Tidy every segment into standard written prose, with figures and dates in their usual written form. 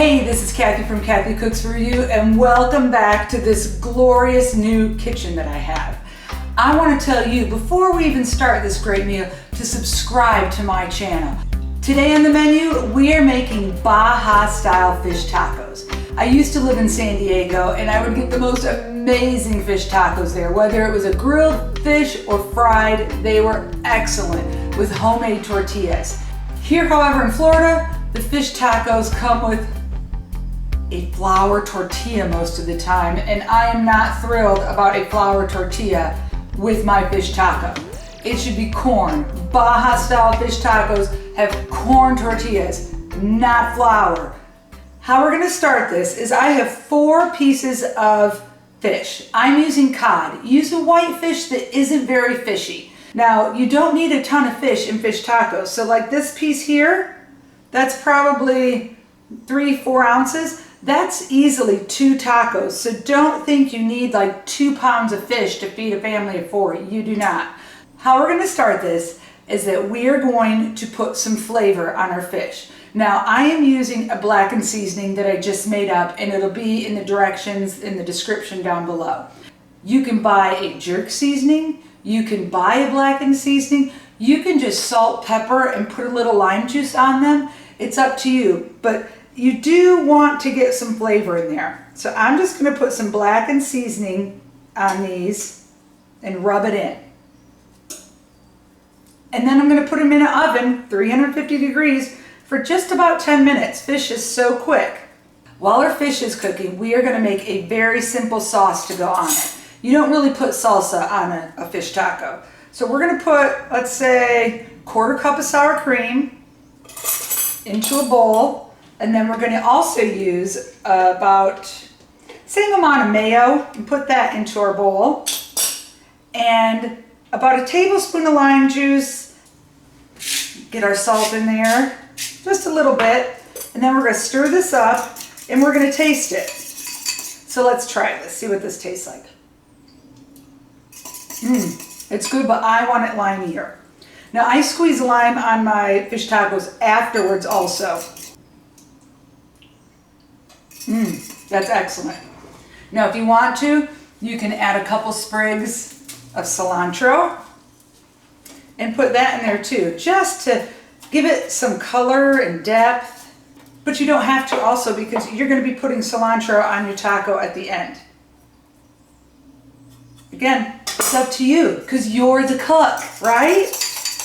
Hey, this is Kathy from Kathycooks4u, and welcome back to this glorious new kitchen that I have. I want to tell you, before we even start this great meal, to subscribe to my channel. Today on the menu, we are making Baja Style Fish Tacos. I used to live in San Diego, and I would get the most amazing fish tacos there. Whether it was a grilled fish or fried, they were excellent with homemade tortillas. Here, however, in Florida, the fish tacos come with a flour tortilla most of the time, and I am not thrilled about a flour tortilla with my fish taco. It should be corn. Baja Style Fish Tacos have corn tortillas, not flour. How we're gonna start this is I have 4 pieces of fish. I'm using cod. Use a white fish that isn't very fishy. Now, you don't need a ton of fish in fish tacos. So like this piece here, that's probably 3-4 ounces. That's easily 2 tacos. So don't think you need like 2 pounds of fish to feed a family of 4. You do not. How we're gonna start this is that we are going to put some flavor on our fish. Now, I am using a blackened seasoning that I just made up, and it'll be in the directions in the description down below. You can buy a jerk seasoning, you can buy a blackened seasoning, you can just salt, pepper, and put a little lime juice on them. It's up to you, but you do want to get some flavor in there. So I'm just gonna put some blackened seasoning on these and rub it in. And then I'm gonna put them in an oven, 350 degrees, for just about 10 minutes. Fish is so quick. While our fish is cooking, we are gonna make a very simple sauce to go on it. You don't really put salsa on a fish taco. So we're gonna put, let's say, 1/4 cup of sour cream into a bowl. And then we're gonna also use about same amount of mayo and put that into our bowl. And about a tablespoon of lime juice. Get our salt in there, just a little bit. And then we're gonna stir this up and we're gonna taste it. So let's try this, see what this tastes like. It's good, but I want it limier. Now I squeeze lime on my fish tacos afterwards also. That's excellent. Now if you want to, you can add a couple sprigs of cilantro and put that in there too, just to give it some color and depth. But you don't have to also, because you're going to be putting cilantro on your taco at the end. Again, it's up to you because you're the cook, right?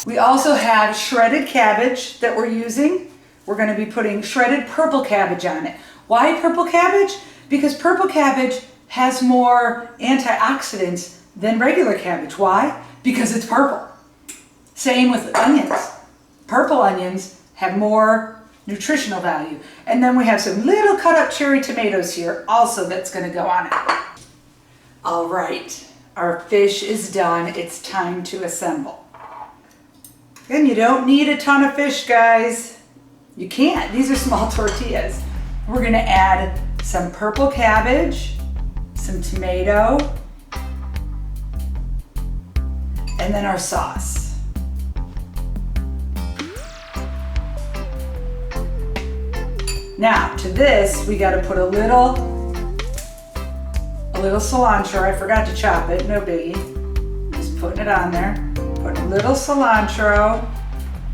We also have shredded cabbage that we're using. We're going to be putting shredded purple cabbage on it. Why purple cabbage? Because purple cabbage has more antioxidants than regular cabbage. Why? Because it's purple. Same with onions. Purple onions have more nutritional value. And then we have some little cut up cherry tomatoes here also that's gonna go on it. All right, our fish is done. It's time to assemble. And you don't need a ton of fish, guys. You can't, these are small tortillas. We're gonna add some purple cabbage, some tomato, and then our sauce. Now to this, we gotta put a little cilantro. I forgot to chop it, no biggie. Just putting it on there. Put a little cilantro.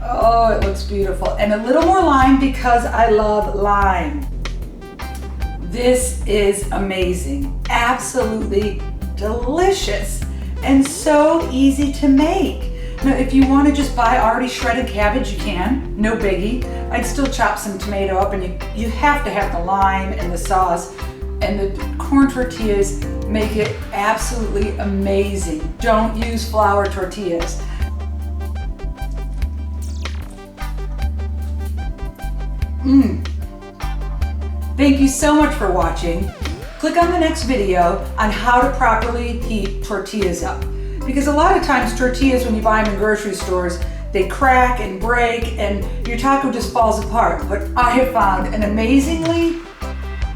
Oh, it looks beautiful. And a little more lime because I love lime. This is amazing. Absolutely delicious. And so easy to make. Now, if you want to just buy already shredded cabbage, you can, no biggie. I'd still chop some tomato up, and you have to have the lime and the sauce, and the corn tortillas make it absolutely amazing. Don't use flour tortillas. Thank you so much for watching. Click on the next video on how to properly heat tortillas up. Because a lot of times tortillas, when you buy them in grocery stores, they crack and break and your taco just falls apart. But I have found an amazingly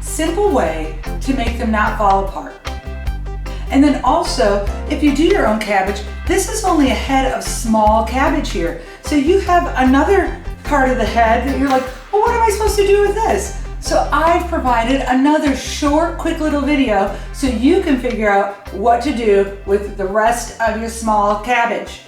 simple way to make them not fall apart. And then also, if you do your own cabbage, this is only a head of small cabbage here. So you have another part of the head that you're like, well, what am I supposed to do with this? So I've provided another short, quick little video so you can figure out what to do with the rest of your small cabbage.